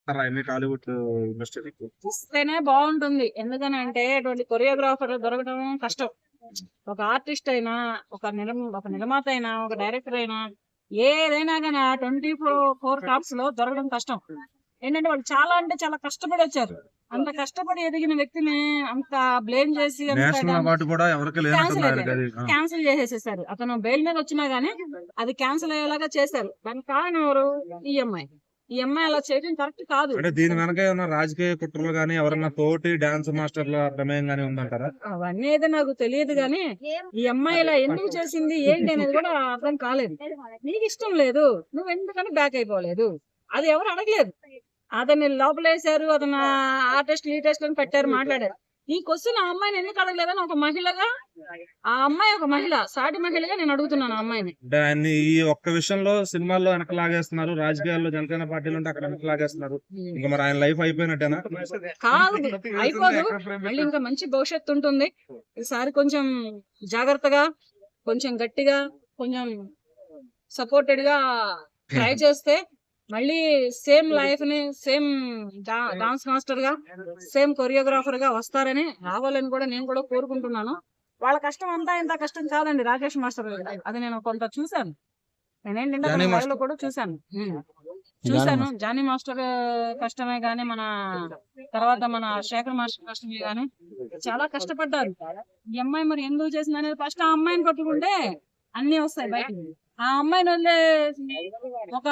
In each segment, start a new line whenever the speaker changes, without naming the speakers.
ఇస్తారా టాలీవుడ్ ఇండస్ట్రీకి?
ఇస్తేనే బాగుంటుంది. ఎందుకనంటే అటువంటి కొరియోగ్రాఫర్ దొరకడం కష్టం. ఒక ఆర్టిస్ట్ అయినా, ఒక నిర్మాత అయినా, ఒక డైరెక్టర్ అయినా, ఏదైనా కానీ ఆ 24 టాప్స్ లో దొరకడం కష్టం. ఏంటంటే వాళ్ళు చాలా అంటే చాలా కష్టపడి వచ్చారు. అంత కష్టపడి ఎదిగిన వ్యక్తిని అంత బ్లేమ్ చేసి క్యాన్సిల్ చేసేసారు. అతను బెయిల్ మీద వచ్చినా గానీ అది క్యాన్సిల్ అయ్యేలాగా చేశారు. దానికి కారణం ఎవరు? ఈ అమ్మాయి అలా చేయడం కరెక్ట్ కాదు.
అంటే దీని వెనక ఏమన్నా రాజకీయ కుట్రలు గానీ ఎవరన్నా తోటి డాన్స్ మాస్టర్ల ప్రమేయం గానీ ఉందంటారా?
అవన్నీ అయితే నాకు తెలియదు గానీ ఈ అమ్మాయి ఇలా ఎందుకు చేసింది ఏంటి అనేది కూడా అర్థం కాలేదు. నీకు ఇష్టం లేదు, నువ్వు ఎందుకని బ్యాక్ అయిపోలేదు, అది ఎవరు అడగలేదు. అతన్ని లోపలేశారు, అతను ఆ టెస్ట్ ఈ టెస్ట్ అని పెట్టారు, మాట్లాడారు. ఈ క్వశ్చన్ ఆ అమ్మాయిని ఎందుకు అడగలేదని ఒక మహిళగా, ఆ అమ్మాయి ఒక మహిళ, సాటి మహిళగా నేను అడుగుతున్నాను ఆ అమ్మాయిని.
ఈ ఒక్క విషయంలో సినిమాల్లో వెనక లాగేస్తున్నారు, రాజకీయాల్లో జనసేన పార్టీలు ఉంటే అక్కడ వెనక లాగేస్తున్నారు. ఇంకా మరి ఆయన లైఫ్ అయిపోయినట్టేనా?
కాదు, అయిపోదు. మళ్ళీ ఇంకా మంచి భవిష్యత్తు ఉంటుంది. ఈసారి కొంచెం జాగ్రత్తగా, కొంచెం గట్టిగా, కొంచెం సపోర్టెడ్ గా ట్రై చేస్తే మళ్ళీ సేమ్ లైఫ్ ని, సేమ్ డాన్స్ మాస్టర్ గా, సేమ్ కొరియోగ్రాఫర్ గా వస్తారని, రావాలని కూడా నేను కూడా కోరుకుంటున్నాను. వాళ్ళ కష్టం అంతా ఇంత కష్టం కాదండి. రాకేష్ మాస్టర్ అది నేను కొంత చూశాను. నేనేంటంటే కూడా చూశాను. జానీ మాస్టర్ కష్టమే గానీ, మన తర్వాత మన శేఖర్ మాస్టర్ కష్టమే గానీ చాలా కష్టపడ్డారు. ఈ అమ్మాయి మరి ఎందుకు చేసింది అనేది ఫస్ట్ ఆ అమ్మాయిని పట్టుకుంటే అన్ని వస్తాయి బయటికి. ఆ అమ్మాయిని వదిలే ఒక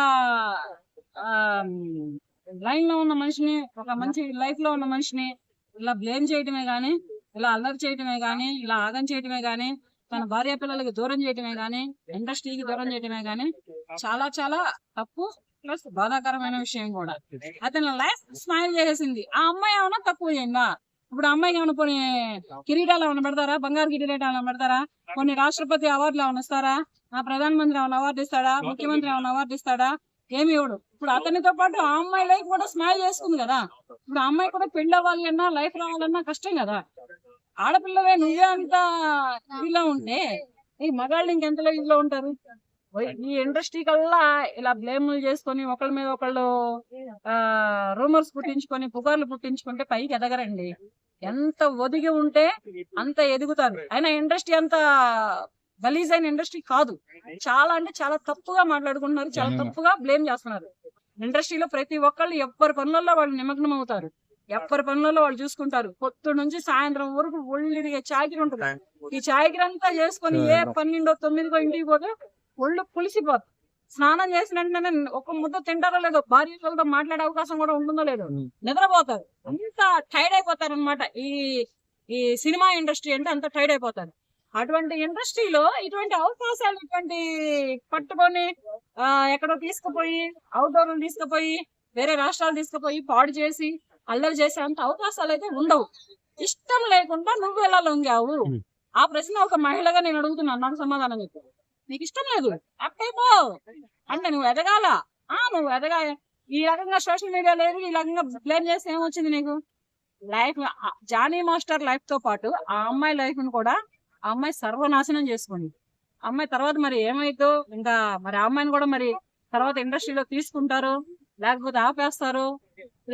లైన్ లో ఉన్న మనిషిని, ఒక మంచి లైఫ్ లో ఉన్న మనిషిని ఇలా బ్లేమ్ చేయటమే గానీ, ఇలా అల్లరి చేయటమే గానీ, ఇలా ఆగం చేయటమే గానీ, తన భార్య పిల్లలకి దూరం చేయటమే గానీ, ఇండస్ట్రీకి దూరం చేయటమే గానీ చాలా చాలా తప్పు, ప్లస్ బాధాకరమైన విషయం కూడా. అతని లైఫ్ స్మైల్ చేసేసింది. ఆ అమ్మాయి ఏమన్నా తక్కువ చేయందా? ఇప్పుడు అమ్మాయికి ఏమైనా కొన్ని కిరీటాలు ఏమైనా పెడతారా? బంగారు కిరీటాలు ఏమైనా పెడతారా? కొన్ని రాష్ట్రపతి అవార్డులు ఏమైనా ఇస్తారా? ఆ ప్రధానమంత్రి ఏమైనా అవార్డు ఇస్తాడా? ముఖ్యమంత్రి ఏమైనా అవార్డు ఇస్తాడా? ఏమి ఇవ్వడు. ఇప్పుడు అతనితో పాటు ఆ అమ్మాయి లైఫ్ కూడా స్మైల్ చేసుకుంది కదా. ఇప్పుడు ఆ అమ్మాయి కూడా పెళ్లి అవ్వాలి అన్నా, లైఫ్ రావాలన్నా కష్టం కదా. ఆడపిల్లవే నువ్వే అంత ఇదిలో ఉంటే ఈ మగాళ్ళు ఇంకెంతలో ఇదిలో ఉంటారు? ఈ ఇండస్ట్రీ కల్లా ఇలా బ్లేములు చేసుకొని ఒకళ్ళ మీద ఒకళ్ళు రూమర్స్ పుట్టించుకొని, పుకార్లు పుట్టించుకుంటే పైకి ఎదగరండి. ఎంత ఒదిగి ఉంటే అంత ఎదుగుతారు. అయినా ఇండస్ట్రీ అంత గలీజ్ అయిన ఇండస్ట్రీ కాదు. చాలా అంటే చాలా తప్పుగా మాట్లాడుకుంటున్నారు, చాలా తప్పుగా బ్లేమ్ చేస్తున్నారు. ఇండస్ట్రీలో ప్రతి ఒక్కళ్ళు ఎవరి పనులలో వాళ్ళు నిమగ్నం అవుతారు, ఎవరి పనులలో వాళ్ళు చూసుకుంటారు. పొద్దు నుంచి సాయంత్రం వరకు ఒళ్ళిరిగే చాకిరి ఉంటుంది. ఈ చాకిరి అంతా చేసుకొని 12, 9 ఇంటికి పోతే ఒళ్ళు పులిసిపోతుంది. స్నానం చేసిన వెంటనే ఒక ముద్ద తింటారో లేదో, భార్యలతో మాట్లాడే అవకాశం కూడా ఉంటుందో లేదో, నిద్రపోతారు. అంత టైర్డ్ అయిపోతారు అనమాట. ఈ సినిమా ఇండస్ట్రీ అంటే అంత టైర్డ్ అయిపోతారు. అటువంటి ఇండస్ట్రీలో ఇటువంటి అవకాశాలు ఇటువంటి పట్టుకొని ఎక్కడో తీసుకుపోయి, అవుట్డోర్ తీసుకుపోయి, వేరే రాష్ట్రాలు తీసుకుపోయి పాడు చేసి అల్లరి చేసే అంత అవకాశాలు అయితే ఉండవు. ఇష్టం లేకుండా నువ్వు ఎలా లొంగావు? ఆ ప్రశ్న ఒక మహిళగా నేను అడుగుతున్నాను. నాకు సమాధానం చెప్పు. నీకు ఇష్టం లేదు అట్టయిపో అంటే నువ్వు ఎదగాల. నువ్వు ఎదగా ఈ రకంగా సోషల్ మీడియా లేదు, ఈ రకంగా బ్లేమ్ చేస్తే ఏమొచ్చింది నీకు? లైఫ్ జానీ మాస్టర్ లైఫ్ తో పాటు ఆ అమ్మాయి లైఫ్ ని కూడా ఆ అమ్మాయి సర్వనాశనం చేసుకుంది. అమ్మాయి తర్వాత మరి ఏమైతో ఇంకా మరి ఆ అమ్మాయిని కూడా మరి తర్వాత ఇండస్ట్రీలో తీసుకుంటారు, లేకపోతే ఆపేస్తారు.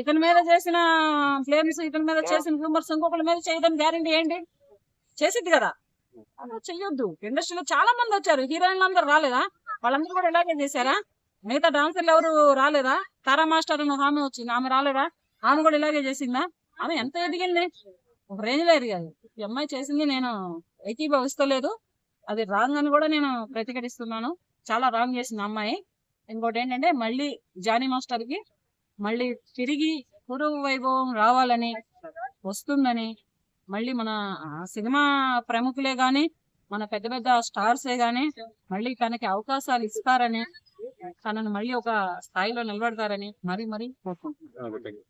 ఇతని మీద చేసిన ఫ్లేమ్స్, ఇతని మీద చేసిన రూమర్స్ ఇంకొకరి మీద చేయడం గ్యారెంటీ ఏంటి? చేసిద్ది కదా. అలా చెయ్యొద్దు. ఇండస్ట్రీలో చాలా మంది వచ్చారు, హీరోయిన్లు అందరూ రాలేదా? వాళ్ళందరూ కూడా ఇలాగే చేశారా? మిగతా డాన్సర్లు ఎవరు రాలేదా? తారా మాస్టర్ అన్న ఆమె వచ్చింది, ఆమె రాలేదా? ఆమె కూడా ఇలాగే చేసిందా? ఆమె ఎంత ఎదిగింది, ఒక రేంజ్ లో ఎదిగాది. ఈ అమ్మాయి చేసింది నేను ఏకీభవిస్తలేదు. అది రాంగ్ అని కూడా నేను ప్రతిఘటిస్తున్నాను. చాలా రాంగ్ చేసింది అమ్మాయి. ఇంకోటి ఏంటంటే మళ్ళీ జానీ మాస్టర్ కి మళ్ళీ తిరిగి పూర్వ వైభవం రావాలని, వస్తుందని, మళ్ళీ మన సినిమా ప్రముఖులే గాని, మన పెద్ద పెద్ద స్టార్సే గాని మళ్ళీ తనకి అవకాశాలు ఇస్తారని, తనను మళ్ళీ ఒక స్థాయిలో నిలబెడతారని మరీ కోరుకుంటున్నాను.